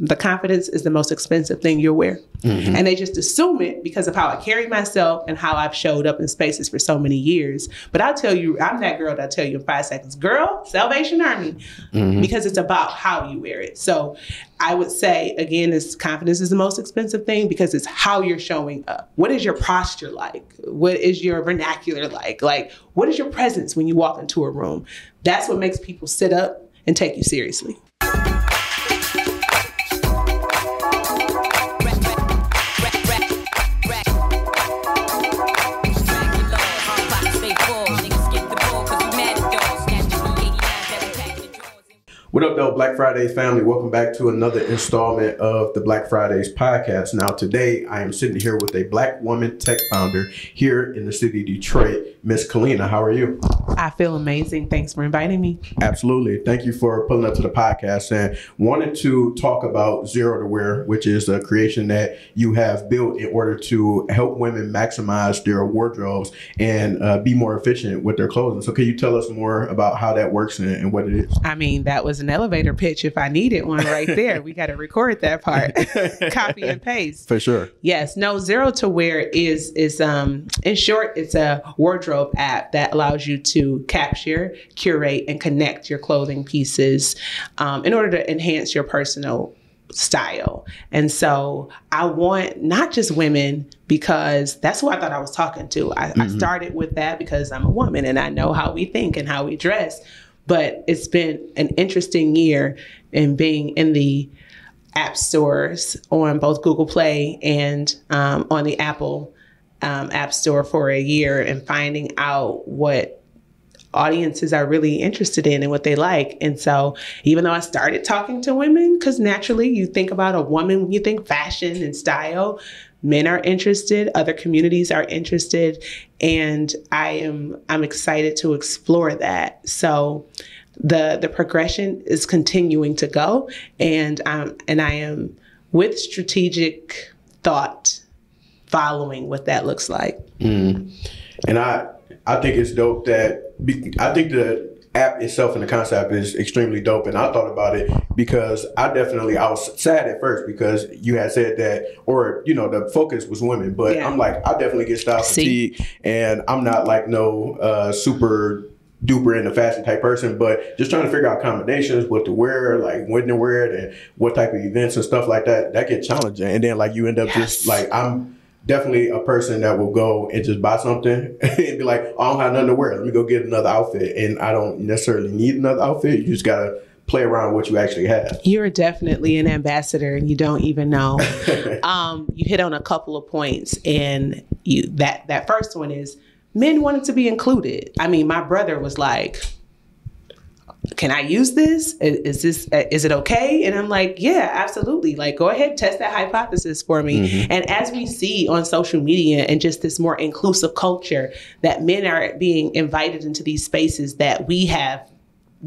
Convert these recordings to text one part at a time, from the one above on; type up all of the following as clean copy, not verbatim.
the confidence is the most expensive thing you'll wear. Mm-hmm. And they just assume it because of how I carry myself and how I've showed up in spaces for so many years. But I'll tell you, I'm that girl that'll tell you in 5 seconds, girl, Salvation Army, mm-hmm. because it's about how you wear it. So I would say, again, confidence is the most expensive thing because it's how you're showing up. What is your posture like? What is your vernacular like? Like, what is your presence when you walk into a room? That's what makes people sit up and take you seriously. What up, though, Black Fridays family? Welcome back to another installment of the Black Fridays podcast. Now, today I am sitting here with a Black woman tech founder here in the city of Detroit, Miss Kaleena. How are you? I feel amazing. Thanks for inviting me. Absolutely. Thank you for pulling up to the podcast and wanted to talk about Zero to Wear, which is a creation that you have built in order to help women maximize their wardrobes and be more efficient with their clothing. So can you tell us more about how that works and what it is? I mean, that was an elevator pitch if I needed one right there. We got to record that part. Copy and paste. For sure. Yes. No, Zero to Wear is in short, it's a wardrobe app that allows you to capture, curate, and connect your clothing pieces in order to enhance your personal style. And so I want not just women, because that's who I thought I was talking to. I started with that because I'm a woman and I know how we think and how we dress. But it's been an interesting year in being in the app stores on both Google Play and on the Apple App Store for a year and finding out what audiences are really interested in and what they like. And so even though I started talking to women, because naturally you think about a woman when you think fashion and style, men are interested, other communities are interested, and I'm excited to explore that. So the progression is continuing to go, and I am with strategic thought following what that looks like. And I think it's dope that I think the app itself and the concept is extremely dope. And I thought about it because I was sad at first because you had said that, or, you know, the focus was women, but yeah. I'm like, I definitely get style fatigue and I'm not like no super duper in the fashion type person, but just trying to figure out combinations, what to wear, like when to wear it and what type of events and stuff like that get challenging. And then like you end up just like, I'm definitely a person that will go and just buy something and be like, oh, I don't have nothing to wear. Let me go get another outfit. And I don't necessarily need another outfit. You just got to play around with what you actually have. You're definitely an ambassador and you don't even know. You hit on a couple of points, and that first one is men wanted to be included. I mean, my brother was like, can I use this? Is it okay? And I'm like, yeah, absolutely. Like, go ahead, test that hypothesis for me. Mm-hmm. And as we see on social media and just this more inclusive culture, that men are being invited into these spaces that we have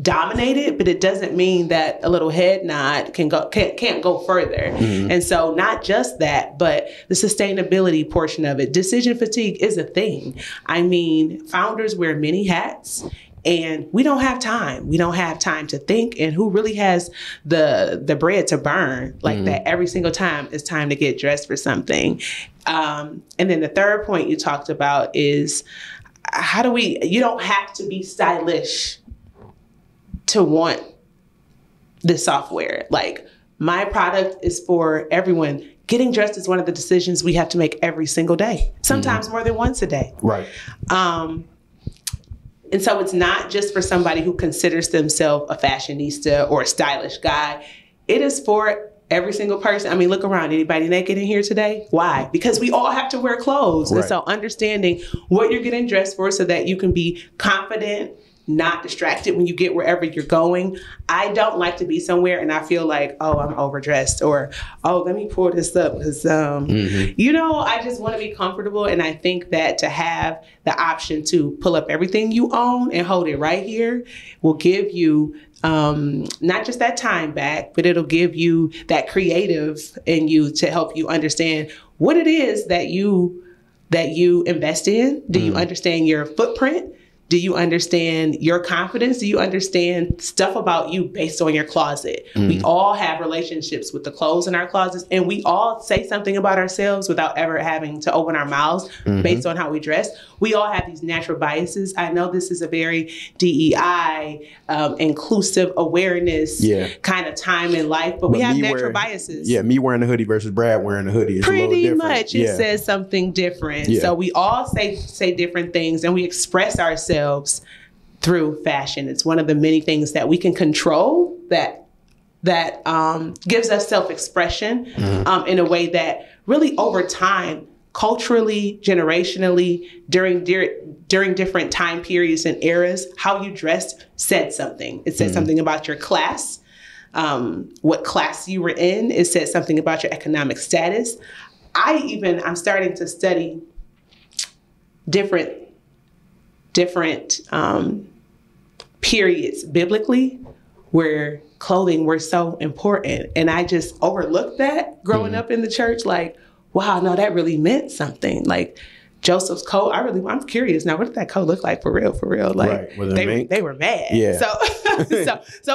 dominated, but it doesn't mean that a little head nod can't go further. Mm-hmm. And so not just that, but the sustainability portion of it. Decision fatigue is a thing. I mean, founders wear many hats. And we don't have time. We don't have time to think. And who really has the bread to burn like that every single time it's time to get dressed for something? And then the third point you talked about is you don't have to be stylish to want this software. Like, my product is for everyone. Getting dressed is one of the decisions we have to make every single day, sometimes more than once a day. Right. And so it's not just for somebody who considers themselves a fashionista or a stylish guy. It is for every single person. I mean, look around. Anybody naked in here today? Why? Because we all have to wear clothes. Right. And so understanding what you're getting dressed for so that you can be confident, not distracted when you get wherever you're going. I don't like to be somewhere and I feel like, oh, I'm overdressed, or, oh, let me pull this up because, you know, I just want to be comfortable. And I think that to have the option to pull up everything you own and hold it right here will give you not just that time back, but it'll give you that creative in you to help you understand what it is that you invest in. Do you understand your footprint? Do you understand your confidence? Do you understand stuff about you based on your closet? We all have relationships with the clothes in our closets, and we all say something about ourselves without ever having to open our mouths based on how we dress. We all have these natural biases. I know this is a very DEI, inclusive awareness kind of time in life, but we have natural biases. Yeah, me wearing a hoodie versus Brad wearing a hoodie is pretty a little different. much. It says something different. So we all say different things, and we express ourselves through fashion. It's one of the many things that we can control that gives us self-expression in a way that really over time, culturally, generationally, during different time periods and eras, how you dressed said something. It said something about your class, what class you were in. It said something about your economic status. I'm starting to study different periods biblically where clothing were so important. And I just overlooked that growing up in the church. Like, wow, no, that really meant something. Like Joseph's coat, I'm curious now, what did that coat look like for real? Like they were mad. Yeah. So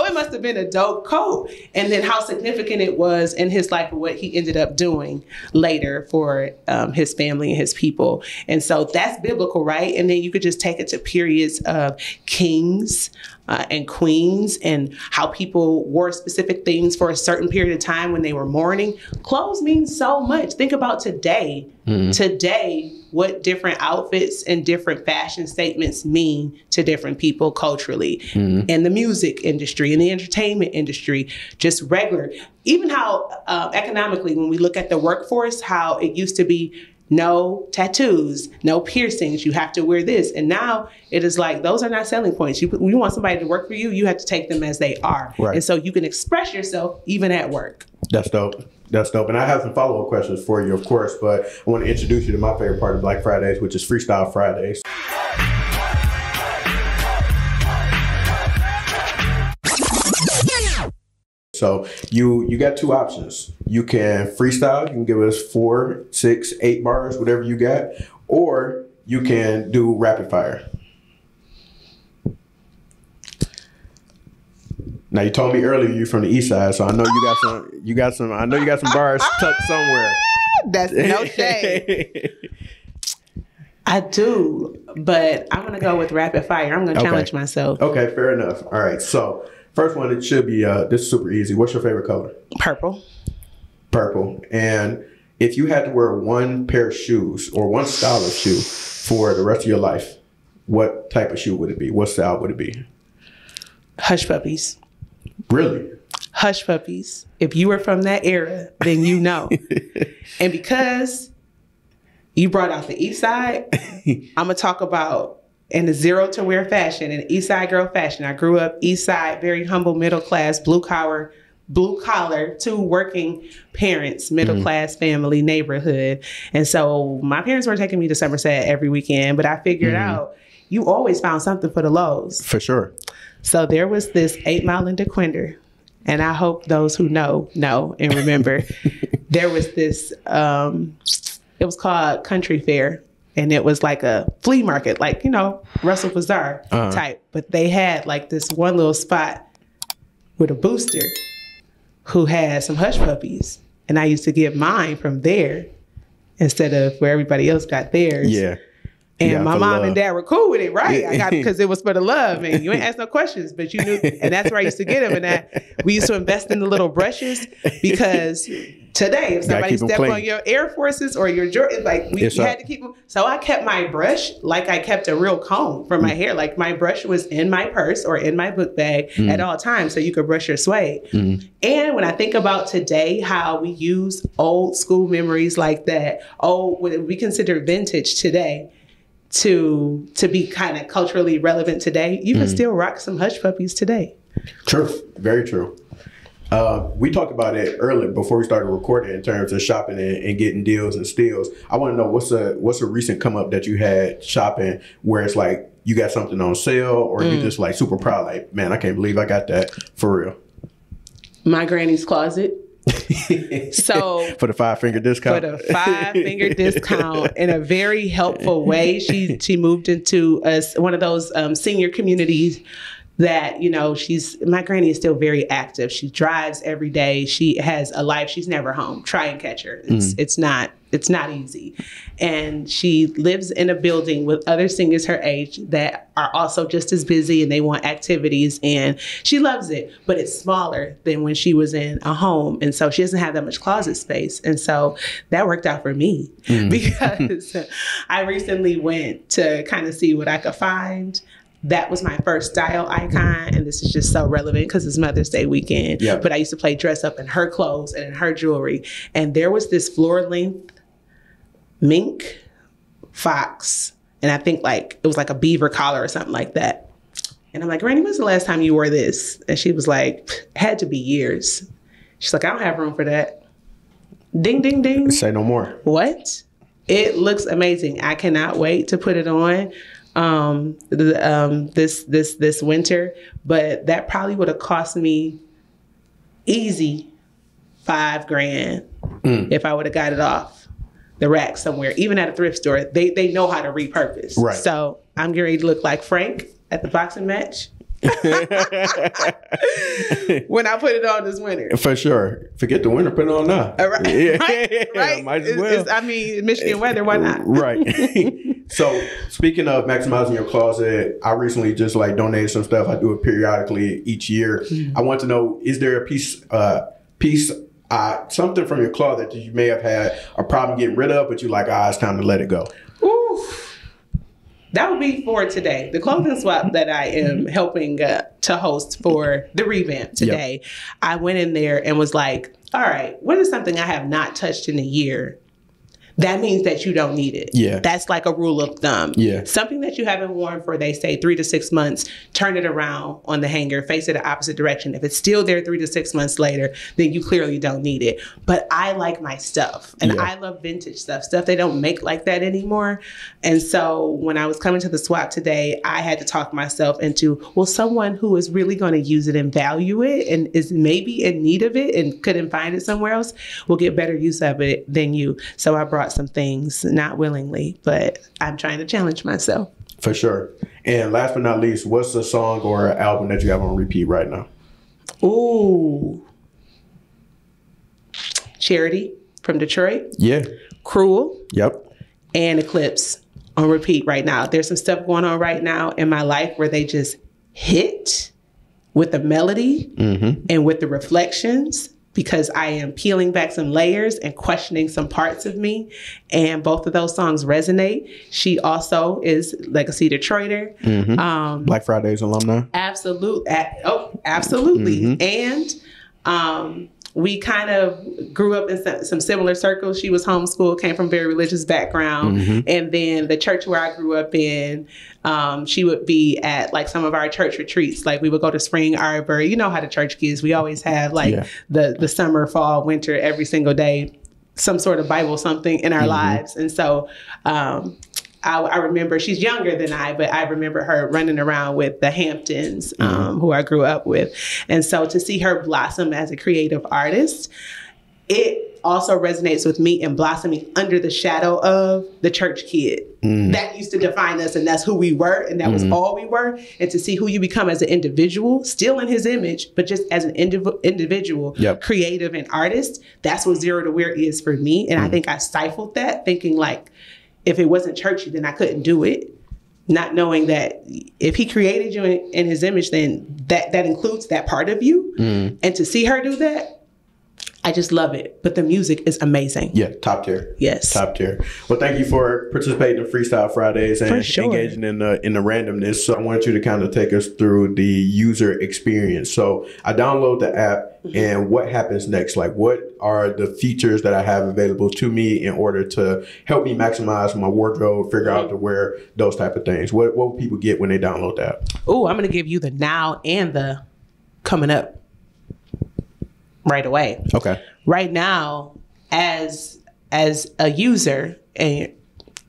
it must have been a dope coat. And then how significant it was in his life and what he ended up doing later for his family and his people. And so that's biblical, right? And then you could just take it to periods of kings and queens and how people wore specific things for a certain period of time when they were mourning. Clothes mean so much. Think about today. Today, what different outfits and different fashion statements mean to different people culturally. In the music industry, in the entertainment industry, just regular. Even how economically, when we look at the workforce, how it used to be no tattoos, no piercings, you have to wear this. And now it is like, those are not selling points. You want somebody to work for you, you have to take them as they are. Right. And so you can express yourself even at work. That's dope. That's dope. And I have some follow-up questions for you, of course, but I want to introduce you to my favorite part of Black Fridays, which is Freestyle Fridays. So you got two options. You can freestyle, you can give us 4, 6, 8 bars, whatever you got, or you can do rapid fire. Now you told me earlier you're from the East Side, so I know you got some bars tucked somewhere. That's no shade. I do, but I'm gonna go with rapid fire. I'm gonna challenge myself. Okay, fair enough. All right, so first one, it should be this is super easy. What's your favorite color? Purple. Purple. And if you had to wear one pair of shoes or one style of shoe for the rest of your life, what type of shoe would it be? What style would it be? Hush puppies. Really? Hush puppies. If you were from that era, then you know. And because you brought out the East Side, I'm going to talk about in the zero to wear fashion and East Side girl fashion. I grew up East Side, very humble, middle class, blue collar, 2 working parents, middle class family neighborhood. And so my parents were taking me to Somerset every weekend, but I figured out you always found something for the lows. For sure. So there was this 8 Mile in DeQuinder, and I hope those who know and remember, there was this, it was called Country Fair, and it was like a flea market, like, Russell Bazaar type. But they had like this one little spot with a booster who had some hush puppies. And I used to get mine from there instead of where everybody else got theirs. Yeah. And my mom and dad were cool with it, right? I got because it was for the love, and you ain't ask no questions, but you knew, and that's where I used to get them. And we used to invest in the little brushes because today, if somebody stepped on your Air Forces or your Jordan, like you had to keep them. So I kept my brush like I kept a real comb for my hair. Like my brush was in my purse or in my book bag at all times, so you could brush your suede. And when I think about today, how we use old school memories like that, what we consider vintage today, to be kind of culturally relevant today, you can still rock some hush puppies today. True. Very true. We talked about it earlier before we started recording in terms of shopping and getting deals and steals. I want to know what's a recent come up that you had shopping where it's like you got something on sale or you're just like super proud, like, man, I can't believe I got that for real. My granny's closet. So for the 5-finger discount. For the 5-finger discount in a very helpful way. She moved into one of those senior communities that, you know, my granny is still very active. She drives every day. She has a life. She's never home. Try and catch her. It's not easy. And she lives in a building with other seniors her age that are also just as busy and they want activities, and she loves it, but it's smaller than when she was in a home. And so she doesn't have that much closet space. And so that worked out for me because I recently went to kind of see what I could find. That was my first style icon, and this is just so relevant because it's Mother's Day weekend. Yep. But I used to play dress up in her clothes and in her jewelry. And there was this floor-length mink fox, and I think like it was like a beaver collar or something like that. And I'm like, Granny, when's the last time you wore this? And she was like, had to be years. She's like, I don't have room for that. Ding, ding, ding. Say no more. What? It looks amazing. I cannot wait to put it on. This winter, but that probably would have cost me easy $5,000 if I would have got it off the rack somewhere, even at a thrift store. They know how to repurpose. Right. So I'm getting ready to look like Frank at the boxing match. When I put it on this winter. For sure. Forget the winter, put it on now. Right. Yeah. Right. Might as well. I mean, Michigan weather, why not? Right. So speaking of maximizing your closet, I recently just like donated some stuff. I do it periodically each year. I want to know, is there a piece, something from your closet that you may have had a problem getting rid of, but you're like, it's time to let it go? Ooh. That would be for today. The clothing swap that I am helping to host for the revamp today, yep. I went in there and was like, all right, what is something I have not touched in a year? That means that you don't need it. Yeah. That's like a rule of thumb. Yeah. Something that you haven't worn for, they say, 3 to 6 months, turn it around on the hanger, face it the opposite direction. If it's still there 3 to 6 months later, then you clearly don't need it. But I like my stuff, and I love vintage stuff they don't make like that anymore. And so when I was coming to the swap today, I had to talk myself into, well, someone who is really going to use it and value it and is maybe in need of it and couldn't find it somewhere else will get better use of it than you. So I brought some things, not willingly, but I'm trying to challenge myself. For sure. And last but not least, what's a song or an album that you have on repeat right now? Ooh. Charity from Detroit. Yeah. Cruel. Yep. And Eclipse on repeat right now. There's some stuff going on right now in my life where they just hit with the melody and with the reflections, because I am peeling back some layers and questioning some parts of me. And both of those songs resonate. She also is Legacy Detroiter. Black Friday's alumni. Absolutely. Absolutely. And we kind of grew up in some similar circles. She was homeschooled, came from a very religious background. And then the church where I grew up in, she would be at like some of our church retreats. Like we would go to Spring Arbor. You know how the church kids, we always have like the summer, fall, winter, every single day, some sort of Bible something in our lives. And so I remember, she's younger than I, but I remember her running around with the Hamptons, who I grew up with. And so to see her blossom as a creative artist, it also resonates with me in blossoming under the shadow of the church kid. That used to define us, and that's who we were, and that was all we were. And to see who you become as an individual, still in his image, but just as an individual, creative and artist, that's what Zero to Where is for me. And I think I stifled that, thinking like, if it wasn't churchy, then I couldn't do it. Not knowing that if he created you in his image, then that includes that part of you. And to see her do that, I just love it. But the music is amazing. Yeah, top tier. Yes. Top tier. Well, thank you for participating in Freestyle Fridays and engaging in the randomness. So I want you to kind of take us through the user experience. So I download the app, and what happens next? Like, what are the features that I have available to me in order to help me maximize my wardrobe, figure out to wear those type of things? What will people get when they download the app? Oh, I'm going to give you the now and the coming up right away. Okay. Right now, as a user, and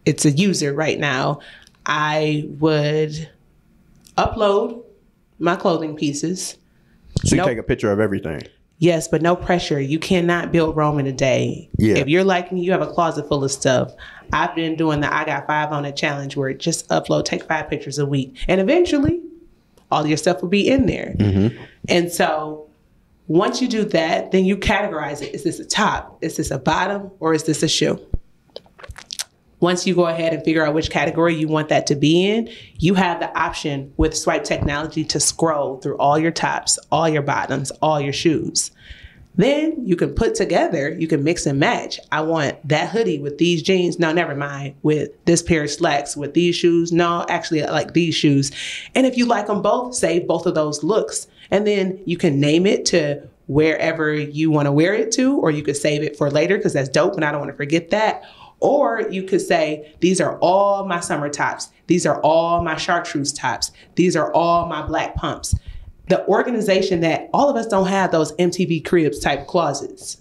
it's a user right now, I would upload my clothing pieces. So you take a picture of everything? Yes, but no pressure. You cannot build Rome in a day. Yeah. If you're like me, you have a closet full of stuff. I've been doing the I Got 5 on it challenge where just take 5 pictures a week. And eventually, all your stuff will be in there. Mm-hmm. And so once you do that, then you categorize it. Is this a top? Is this a bottom? Or is this a shoe? Once you go ahead and figure out which category you want that to be in, you have the option with swipe technology to scroll through all your tops, all your bottoms, all your shoes. Then you can put together, you can mix and match. I want that hoodie with these jeans. No, never mind. With this pair of slacks, with these shoes. No, actually, I like these shoes. And if you like them both, save both of those looks. And then you can name it to wherever you want to wear it to, or you could save it for later because that's dope and I don't want to forget that. Or you could say, these are all my summer tops. These are all my chartreuse tops. These are all my black pumps. The organization that all of us don't have those MTV Cribs type closets.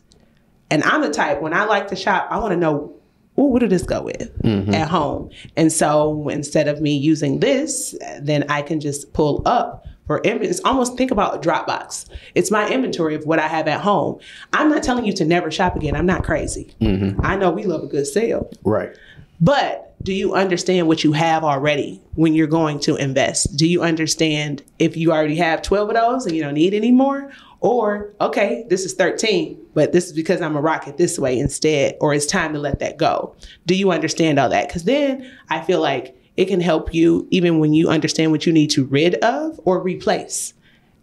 And I'm the type, when I like to shop, I want to know, ooh, what did this go with at home? And so instead of me using this, then I can just pull up for it's almost think about a Dropbox. It's my inventory of what I have at home. I'm not telling you to never shop again. I'm not crazy. I know we love a good sale. Right. But do you understand what you have already when you're going to invest? Do you understand if you already have 12 of those and you don't need any more? Or, okay, this is 13, but this is because I'm going to rock it this way instead, or it's time to let that go. Do you understand all that? Because then I feel like it can help you even when you understand what you need to rid of or replace.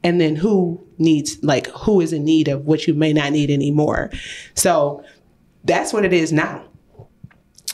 And then who is in need of what you may not need anymore. So that's what it is now.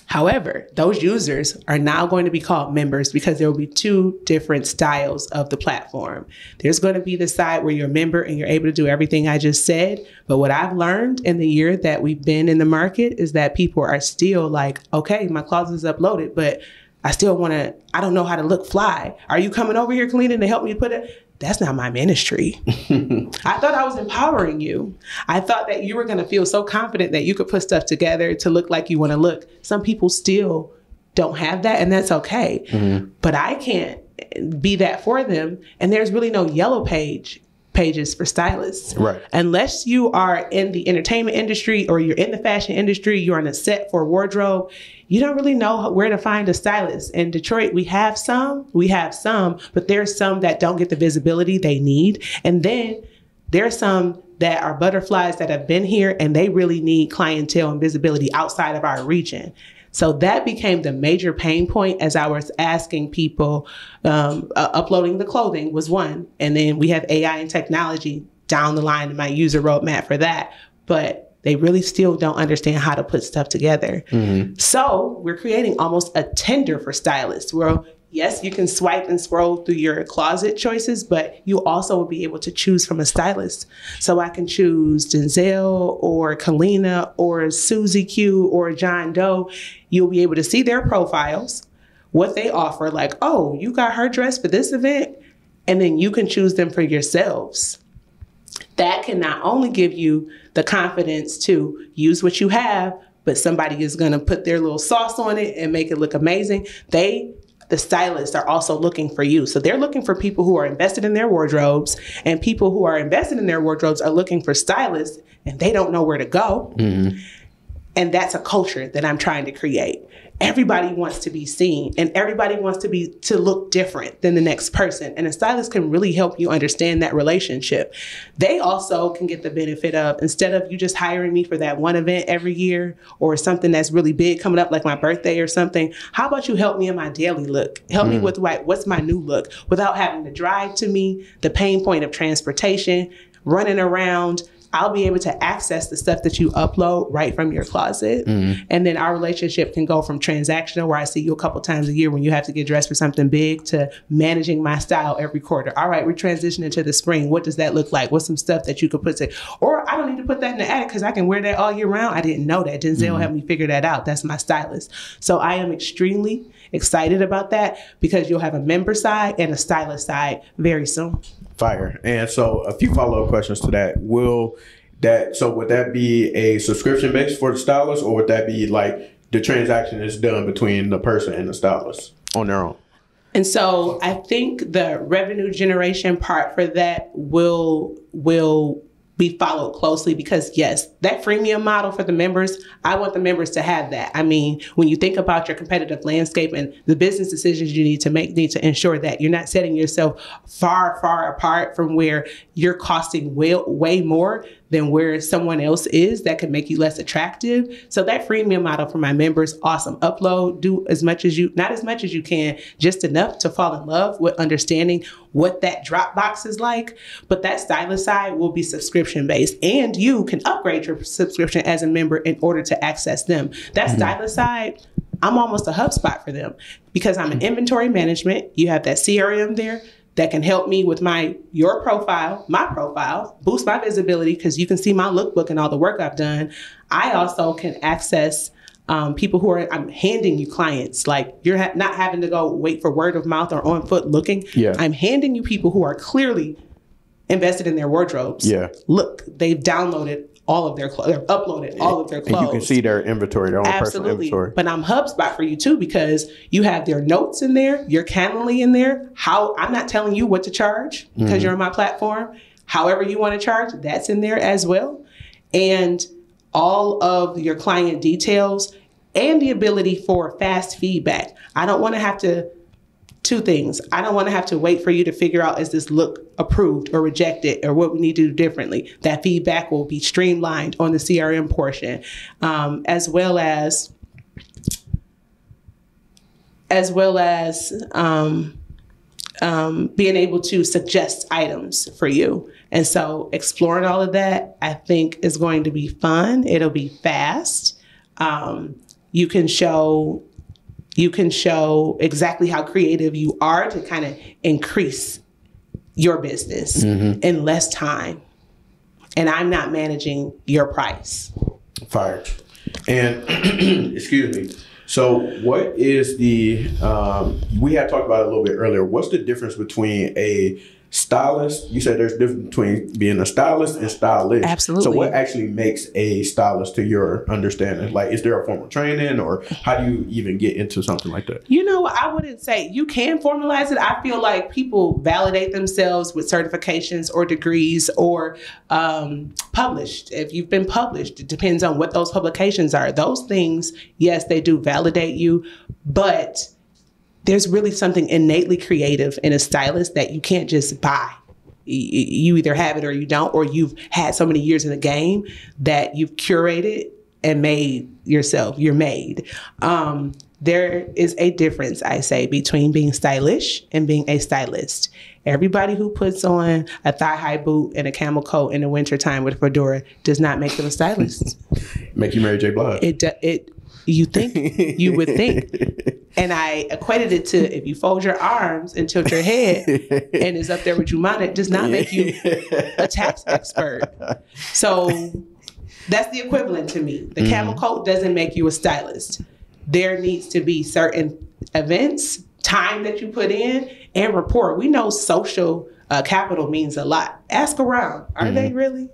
However, those users are now going to be called members because there will be 2 different styles of the platform. There's going to be the side where you're a member and you're able to do everything I just said. But what I've learned in the year that we've been in the market is that people are still like, okay, my closet is uploaded, but I don't know how to look fly. Are you coming over here, Kaleena, to help me put it? That's not my ministry. I thought I was empowering you. I thought that you were going to feel so confident that you could put stuff together to look like you want to look. Some people still don't have that, and that's okay. But I can't be that for them. And there's really no yellow pages for stylists. Right. Unless you are in the entertainment industry or you're in the fashion industry, you're on a set for a wardrobe, you don't really know where to find a stylist. In Detroit, we have some, but there's some that don't get the visibility they need. And then there's some that are butterflies that have been here and they really need clientele and visibility outside of our region. So that became the major pain point as I was asking people, uploading the clothing was one. And then we have AI and technology down the line in my user roadmap for that. But they really still don't understand how to put stuff together. So we're creating almost a Tinder for stylists where, yes, you can swipe and scroll through your closet choices, but you also will be able to choose from a stylist. So I can choose Denzel or Kaleena or Susie Q or John Doe. You'll be able to see their profiles, what they offer, like, oh, you got her dress for this event, and then you can choose them for yourselves. That can not only give you the confidence to use what you have, but somebody is going to put their little sauce on it and make it look amazing. The stylists are also looking for you. So they're looking for people who are invested in their wardrobes, and people who are invested in their wardrobes are looking for stylists and they don't know where to go. And that's a culture that I'm trying to create. Everybody wants to be seen and everybody wants to look different than the next person. And a stylist can really help you understand that relationship. They also can get the benefit of, instead of you just hiring me for that one event every year or something that's really big coming up like my birthday or something, how about you help me in my daily look? Help me with what's my new look without having to drive to me, the pain point of transportation, running around. I'll be able to access the stuff that you upload right from your closet. And then our relationship can go from transactional, where I see you a couple times a year when you have to get dressed for something big, to managing my style every quarter. All right, we're transitioning to the spring. What does that look like? What's some stuff that you could put to, or I don't need to put that in the attic because I can wear that all year round. I didn't know that. Denzel helped me figure that out. That's my stylist. So I am extremely excited about that because you'll have a member side and a stylist side very soon. Fire. And so a few follow-up questions to that. Would that be a subscription base for the stylist, or would that be like the transaction is done between the person and the stylist on their own? And so I think the revenue generation part for that will be followed closely, because yes, that freemium model for the members, I want the members to have that. I mean, when you think about your competitive landscape and the business decisions you need to make, need to ensure that you're not setting yourself far, far apart from where you're costing way more than where someone else is that could make you less attractive. So that freemium model for my members, awesome. Upload, do as much as you, not as much as you can, just enough to fall in love with understanding what that drop box is like. But that stylist side will be subscription based, and you can upgrade your subscription as a member in order to access them. That stylist side, I'm almost a HubSpot for them, because I'm an inventory management. You have that CRM there that can help me with your profile, my profile, boost my visibility, because you can see my lookbook and all the work I've done. I also can access people who I'm handing you clients. Like, you're not having to go wait for word of mouth or on foot looking. Yeah. I'm handing you people who are clearly invested in their wardrobes. Yeah. Look, they've downloaded all of their clothes, they've uploaded all of their clothes. And you can see their inventory, their own personal inventory. But I'm HubSpot for you too, because you have their notes in there, your Calendly in there. I'm not telling you what to charge because you're on my platform. However you want to charge, that's in there as well. And all of your client details and the ability for fast feedback. I don't want to have to, two things. I don't want to have to wait for you to figure out, is this look approved or rejected, or what we need to do differently. That feedback will be streamlined on the CRM portion, as well as being able to suggest items for you. And so exploring all of that, I think, is going to be fun. It'll be fast. You can show exactly how creative you are to kind of increase your business in less time. And I'm not managing your price. Fire. And excuse me. So what is we had talked about it a little bit earlier. What's the difference between a stylist? You said there's a difference between being a stylist and stylish. Absolutely. So what actually makes a stylist, to your understanding? Like, is there a formal training, or how do you even get into something like that? You know, I wouldn't say you can formalize it. I feel like people validate themselves with certifications or degrees or published. If you've been published, it depends on what those publications are. Those things, yes, they do validate you, but there's really something innately creative in a stylist that you can't just buy. You either have it or you don't, or you've had so many years in the game that you've curated and made yourself. You're made. There is a difference, I say, between being stylish and being a stylist. Everybody who puts on a thigh-high boot and a camel coat in the wintertime with a fedora does not make them a stylist. Make you Mary J. Blige. You would think. And I equated it to, if you fold your arms and tilt your head and is up there with you mounted, does not make you a tax expert. So that's the equivalent to me. The camel coat doesn't make you a stylist. There needs to be certain events, time that you put in, and rapport. We know social capital means a lot. Ask around. Are they really?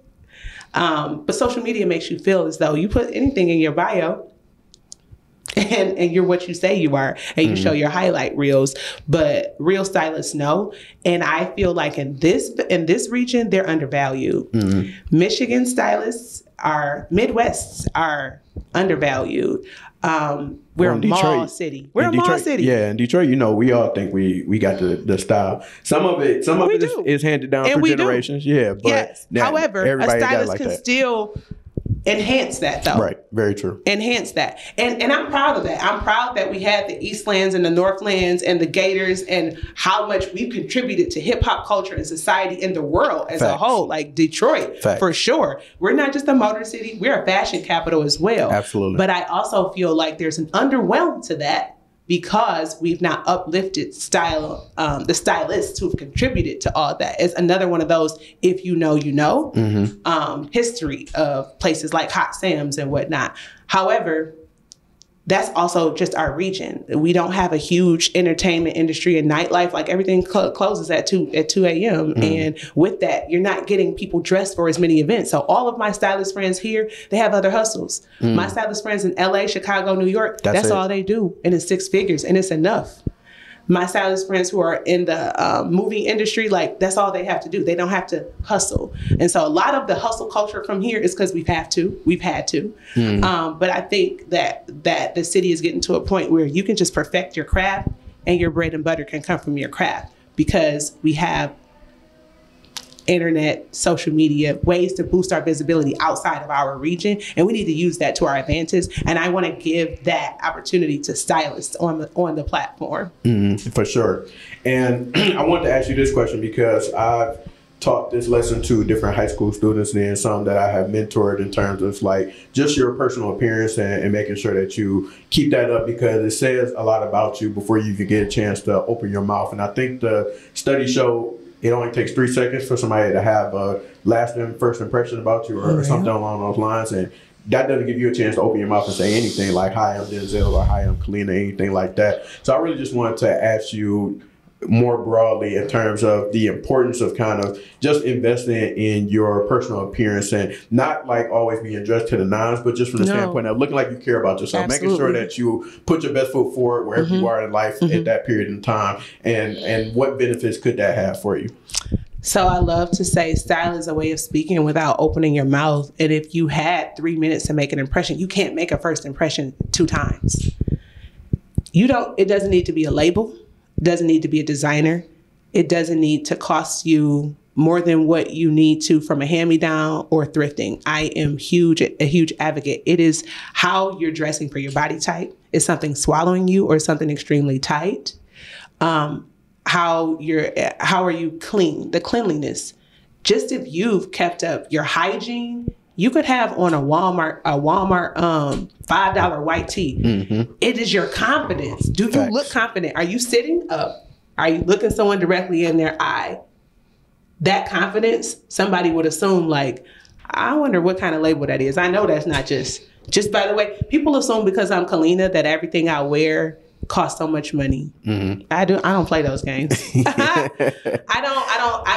But social media makes you feel as though you put anything in your bio, and you're what you say you are, and you show your highlight reels. But real stylists know, and I feel like in this region they're undervalued. Michigan stylists Midwests are undervalued. We're a mall city. We're a mall city. Yeah, in Detroit, we all think we got the style. Some of it is handed down for generations. Yeah, but yes. However, a stylist can still enhance that, though. Right. Very true. Enhance that. And I'm proud of that. I'm proud that we had the Eastlands and the Northlands and the Gators, and how much we've contributed to hip hop culture and society in the world as a whole. Like Detroit, for sure. We're not just a motor city. We're a fashion capital as well. Absolutely. But I also feel like there's an underwhelm to that, because we've not uplifted the stylists who've contributed to all that. It's another one of those, if you know, you know, history of places like Hot Sam's and whatnot. However, that's also just our region. We don't have a huge entertainment industry and nightlife. Like, everything closes at 2 a.m. And with that, you're not getting people dressed for as many events. So all of my stylist friends here, they have other hustles. My stylist friends in LA, Chicago, New York, that's all they do. And it's 6 figures, and it's enough. My stylist friends who are in the movie industry, like that's all they have to do. They don't have to hustle. And so a lot of the hustle culture from here is because we've had to. But I think that the city is getting to a point where you can just perfect your craft and your bread and butter can come from your craft because we have internet, social media, ways to boost our visibility outside of our region. And we need to use that to our advantage. And I want to give that opportunity to stylists on the platform. For sure. And I want to ask you this question because I've taught this lesson to different high school students and some that I have mentored in terms of like just your personal appearance and making sure that you keep that up because it says a lot about you before you even get a chance to open your mouth. And I think the studies show it only takes 3 seconds for somebody to have a lasting first impression about you or something along those lines. And that doesn't give you a chance to open your mouth and say anything like, hi, I'm Denzel or hi, I'm Kaleena, anything like that. So I really just wanted to ask you more broadly in terms of the importance of kind of just investing in your personal appearance and not like always being dressed to the nines, but just from the standpoint of looking like you care about yourself, making sure that you put your best foot forward wherever you are in life at that period in time. And what benefits could that have for you? So I love to say style is a way of speaking without opening your mouth. And if you had 3 minutes to make an impression, you can't make a first impression 2 times. It doesn't need to be a label. Doesn't need to be a designer. It doesn't need to cost you more than what you need to from a hand-me-down or thrifting. I am a huge advocate. It is how you're dressing for your body type. Is something swallowing you or something extremely tight? How are you clean? The cleanliness. Just if you've kept up your hygiene, you could have on a Walmart $5 white tee. It is your confidence. Do you look confident? Are you sitting up? Are you looking someone directly in their eye? That confidence, somebody would assume like, I wonder what kind of label that is. I know that's not just by the way, people assume because I'm Kaleena that everything I wear costs so much money. I don't play those games. I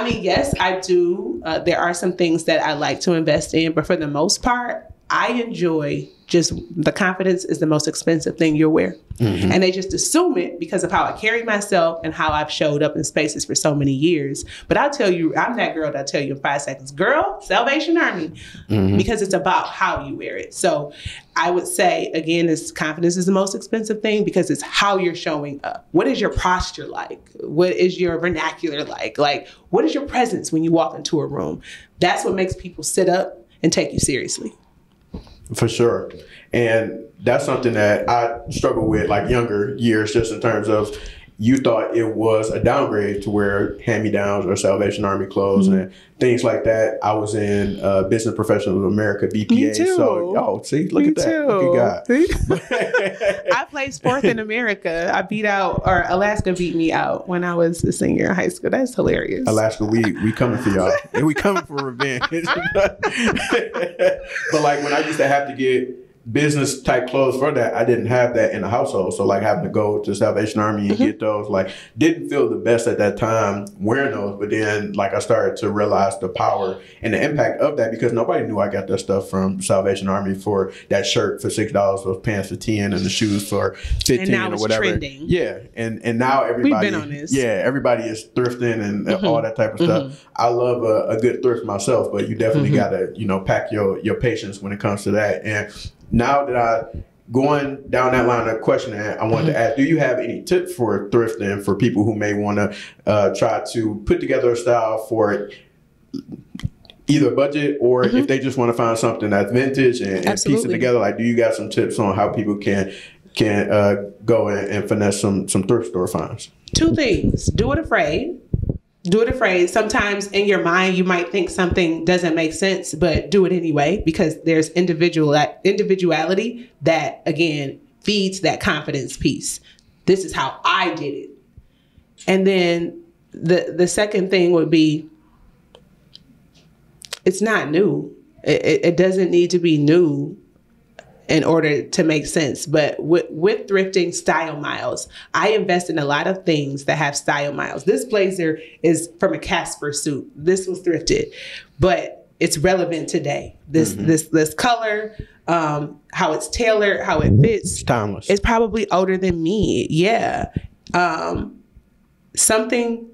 mean, yes, I do. There are some things that I like to invest in, but for the most part, I enjoy just the confidence is the most expensive thing you'll wear. And they just assume it because of how I carry myself and how I've showed up in spaces for so many years. But I'll tell you, I'm that girl that'll tell you in 5 seconds, girl, Salvation Army, because it's about how you wear it. So I would say, again, this confidence is the most expensive thing because it's how you're showing up. What is your posture like? What is your vernacular like? Like, what is your presence when you walk into a room? That's what makes people sit up and take you seriously. For sure. And that's something that I struggle with like younger years, just in terms of you thought it was a downgrade to wear hand-me-downs or Salvation Army clothes and things like that. I was in Business Professionals of America, BPA. Me too. So, see, look at that. Look at God. I placed 4th in America. Alaska beat me out when I was a senior in high school. That's hilarious. Alaska, we coming for y'all. And we coming for revenge. But like when I used to have to get business type clothes for that, I didn't have that in the household. So like having to go to Salvation Army and get those, like didn't feel the best at that time wearing those. But then like I started to realize the power and the impact of that because nobody knew I got that stuff from Salvation Army for that shirt for $6, those pants for 10 and the shoes for 15 and now or it's whatever. Trending. Yeah. And now everybody, we've been on this. Yeah, everybody is thrifting and all that type of stuff. I love a good thrift myself, but you definitely gotta, pack your patience when it comes to that. And now that going down that line of questioning, I wanted to ask, do you have any tips for thrifting for people who may want to try to put together a style for either budget or if they just want to find something that's vintage and piece it together? Like, do you got some tips on how people can go and finesse some thrift store finds? 2 things. Do it afraid. Sometimes in your mind, you might think something doesn't make sense, but do it anyway, because there's individuality that, again, feeds that confidence piece. This is how I did it. And then the second thing would be, it's not new. It doesn't need to be new in order to make sense. But with thrifting, style miles, I invest in a lot of things that have style miles. This blazer is from a Casper suit. This was thrifted, but it's relevant today. This color, how it's tailored, how it fits. It's timeless. It's probably older than me. Yeah. something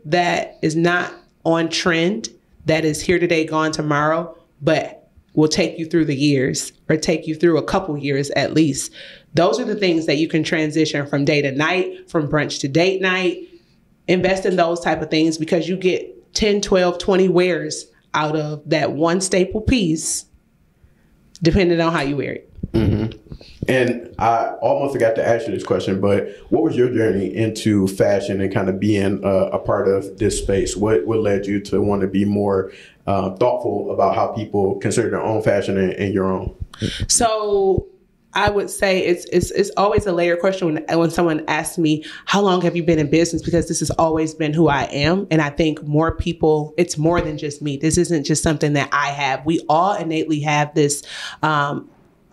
that is not on trend, that is here today, gone tomorrow, but will take you through the years or take you through a couple years at least. Those are the things that you can transition from day to night, from brunch to date night. Invest in those type of things because you get 10, 12, 20 wears out of that one staple piece, depending on how you wear it. Mm-hmm. And I almost forgot to ask you this question, but what was your journey into fashion and kind of being a part of this space? What led you to want to be more thoughtful about how people consider their own fashion and your own? So I would say it's always a layered question when someone asks me, how long have you been in business? Because this has always been who I am. And I think more people, it's more than just me. This isn't just something that I have. We all innately have this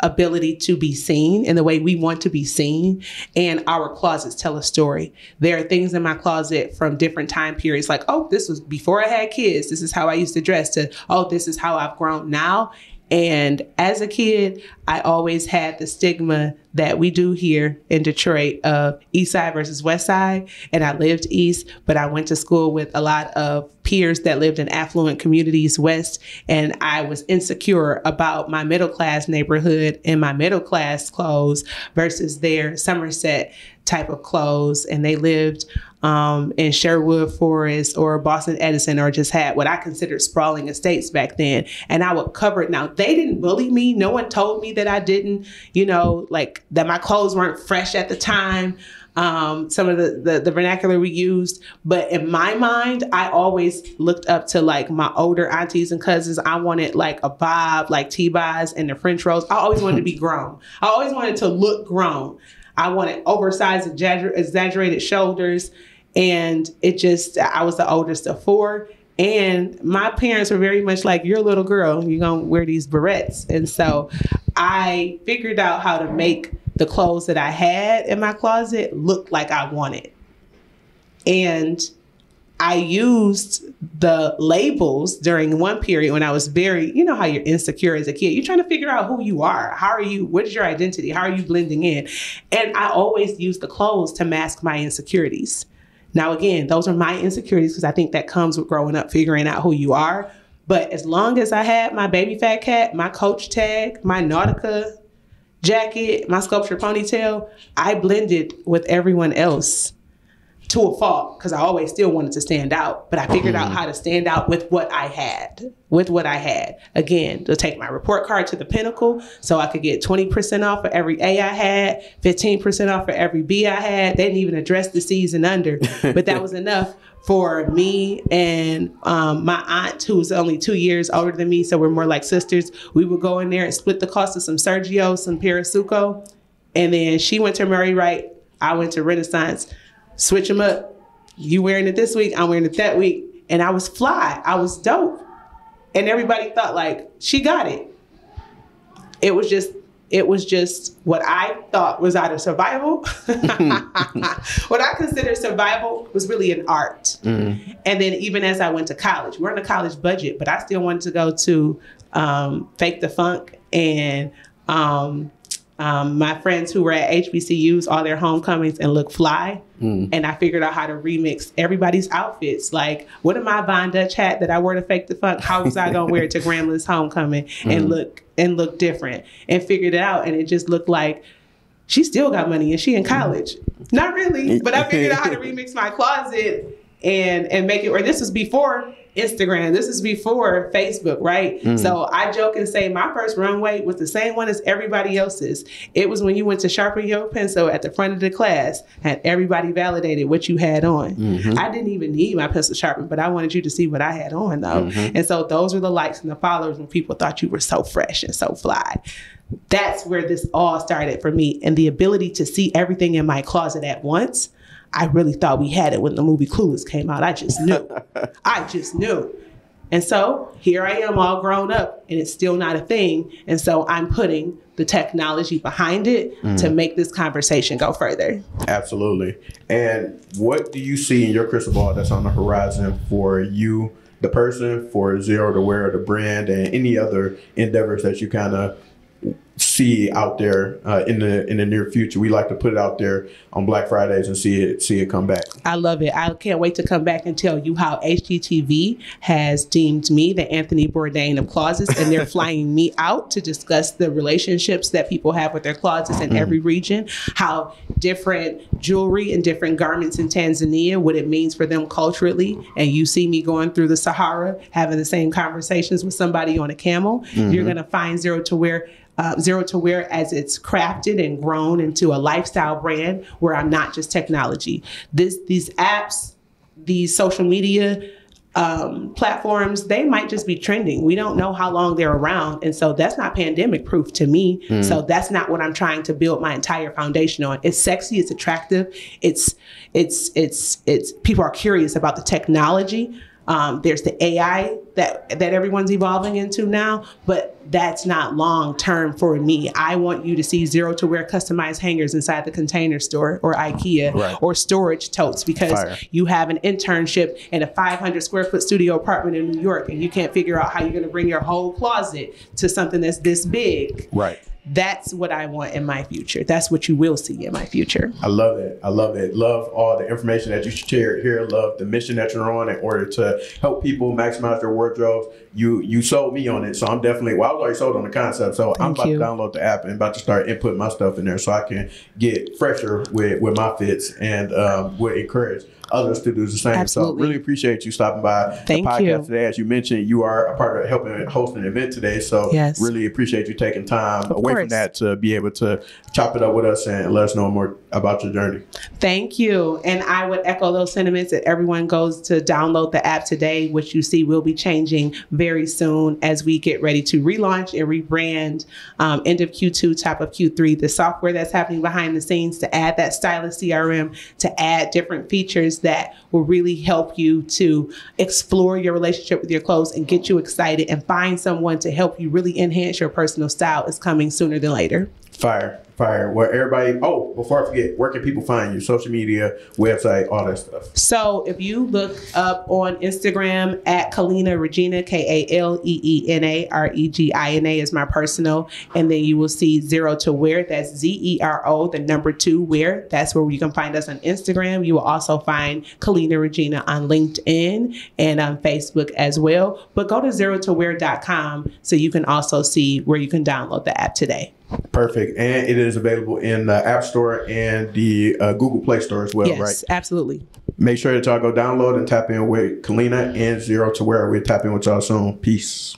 ability to be seen in the way we want to be seen. And our closets tell a story. There are things in my closet from different time periods, like, oh, this was before I had kids. This is how I used to dress, to, oh, this is how I've grown now. And as a kid, I always had the stigma that we do here in Detroit of East Side versus West Side. And I lived East, but I went to school with a lot of peers that lived in affluent communities West. And I was insecure about my middle class neighborhood and my middle class clothes versus their Somerset type of clothes. And they lived in Sherwood Forest or Boston Edison, or just had what I considered sprawling estates back then. And I would cover it. Now, they didn't bully me. No one told me that I didn't, like that my clothes weren't fresh at the time. Some of the vernacular we used. But in my mind, I always looked up to like my older aunties and cousins. I wanted like a bob, like T-Boz and the French rolls. I always wanted to be grown. I always wanted to look grown. I wanted oversized, exaggerated shoulders. And I was the oldest of four. And my parents were very much like, you're a little girl, you're going to wear these barrettes. And so I figured out how to make the clothes that I had in my closet look like I wanted. And I used the labels during one period when I was very, you know how you're insecure as a kid. You're trying to figure out who you are. What is your identity? How are you blending in? And I always used the clothes to mask my insecurities. Now, again, those are my insecurities because I think that comes with growing up, figuring out who you are. But as long as I had my baby fat cat, my Coach tag, my Nautica jacket, my sculpture ponytail, I blended with everyone else to a fault because I always still wanted to stand out. But I figured out how to stand out with what I had. Again, to take my report card to the pinnacle so I could get 20% off for every A I had, 15% off for every B I had. They didn't even address the C's and under, but that was enough for me and my aunt, who's only 2 years older than me, so we're more like sisters. We would go in there and split the cost of some Sergio, some Parasuco, and then she went to Murray Wright, I went to Renaissance. Switch them up. You wearing it this week, I'm wearing it that week. And I was fly. I was dope. And everybody thought like, she got it. It was just what I thought was out of survival. What I considered survival was really an art. Mm. And then even as I went to college, we're on a college budget, but I still wanted to go to Fake the Funk and my friends who were at HBCUs, all their homecomings, and look fly. Mm. And I figured out how to remix everybody's outfits. Like, what am I Von Dutch hat that I wore to Fake the Funk? How was I going to wear it to Gramblin's homecoming and look different? And figured it out. And it just looked like she still got money and she in college. Not really, but I figured out how to remix my closet and make it, or this was before Instagram. This is before Facebook, right? Mm. So I joke and say my first runway was the same one as everybody else's. It was when you went to sharpen your pencil at the front of the class and everybody validated what you had on. Mm-hmm. I didn't even need my pencil sharpened, but I wanted you to see what I had on though. Mm-hmm. And so those were the likes and the followers when people thought you were so fresh and so fly. That's where this all started for me. And the ability to see everything in my closet at once. I really thought we had it when the movie Clueless came out. I just knew. And so here I am all grown up and it's still not a thing. And so I'm putting the technology behind it to make this conversation go further. Absolutely. And what do you see in your crystal ball that's on the horizon for you, the person, for Zero to Wear, the brand, and any other endeavors that you kind of see out there in the near future. We like to put it out there on Black Fridays and see it come back. I love it. I can't wait to come back and tell you how HGTV has deemed me the Anthony Bourdain of closets, and they're flying me out to discuss the relationships that people have with their closets in every region, how different jewelry and different garments in Tanzania, what it means for them culturally. And you see me going through the Sahara, having the same conversations with somebody on a camel. You're going to find Zero to Wear as it's crafted and grown into a lifestyle brand where I'm not just technology. These apps, these social media platforms, they might just be trending. We don't know how long they're around. And so that's not pandemic proof to me. So that's not what I'm trying to build my entire foundation on. It's sexy, it's attractive. It's people are curious about the technology. There's the AI that everyone's evolving into now, but that's not long term for me. I want you to see Zero to Wear customized hangers inside the Container Store or IKEA or storage totes, because you have an internship in a 500 square foot studio apartment in New York and you can't figure out how you're going to bring your whole closet to something that's this big. Right. That's what I want in my future. That's what you will see in my future. I love it. I love it. Love all the information that you shared here. Love the mission that you're on in order to help people maximize their wardrobes. You sold me on it. So I'm definitely, I was already sold on the concept. So I'm about to download the app and about to start inputting my stuff in there so I can get fresher with my fits, and would encourage others to do the same. Absolutely. So really appreciate you stopping by the podcast today. As you mentioned, you are a part of helping host an event today. So really appreciate you taking time away from that to be able to chop it up with us and let us know more about your journey. Thank you. And I would echo those sentiments that everyone goes to download the app today, which you see will be changing very soon as we get ready to relaunch and rebrand end of Q2, top of Q3, the software that's happening behind the scenes to add that stylist CRM, to add different features that will really help you to explore your relationship with your clothes and get you excited and find someone to help you really enhance your personal style is coming sooner than later. Fire. Well, everybody, before I forget, where can people find you? Social media, website, all that stuff. So if you look up on Instagram at Kaleena Regina, KALEENA is my personal. And then you will see Zero to Wear. That's ZERO, the number 2 Wear. That's where you can find us on Instagram. You will also find Kaleena Regina on LinkedIn and on Facebook as well. But go to zerotowear.com so you can also see where you can download the app today. Perfect. And it is available in the App Store and the Google Play Store as well, right? Yes, absolutely. Make sure that y'all go download and tap in with Kaleena and Zero to Wear. We'll tap in with y'all soon. Peace.